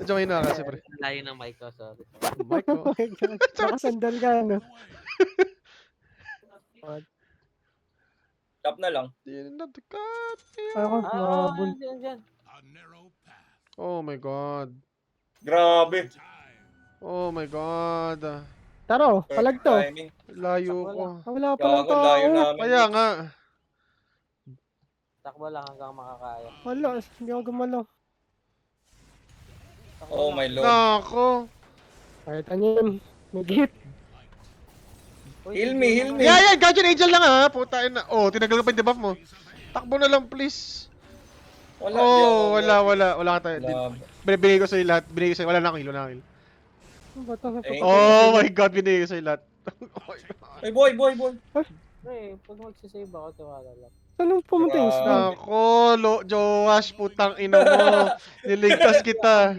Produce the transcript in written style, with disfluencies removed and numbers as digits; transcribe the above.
Medyo kayo na kasi pre. Layo ng mic ko, sorry. Mic Oh ko. my God. Nakasandal ka, no? Tap na lang. Ako, mabul. Diyan. Oh my God. Grabe. Oh my God. Taro, palag to. Timing. Layo ko. Wala pa lang Gago, layo tao. namin. Kaya nga. Takbo lang hanggang makakaya. Wala, hindi ako gumalaw. Oh my lord. Nako. Kahit ano yun. May git. Heal me, heal me. Yan, Guardian Angel lang ha. Putain na. Oh, tinagal ko pa yung debuff mo. Takbo na lang please. Wala, di ako. Wala ka tayo. Wala. Binigay ko sa'yo lahat. Binigay ko sa'yo. Wala na akong heal, wala na akong heal. Ano ba ito? Eh, Oh my God, binigay ko sa'yo lahat. Oh my God. Ay, boy. Pre, pag magsisave ako, tiwala lang. Saan pumunta yung Grabe. snow? Nako, Joash, putang ina mo. Niligtas kita.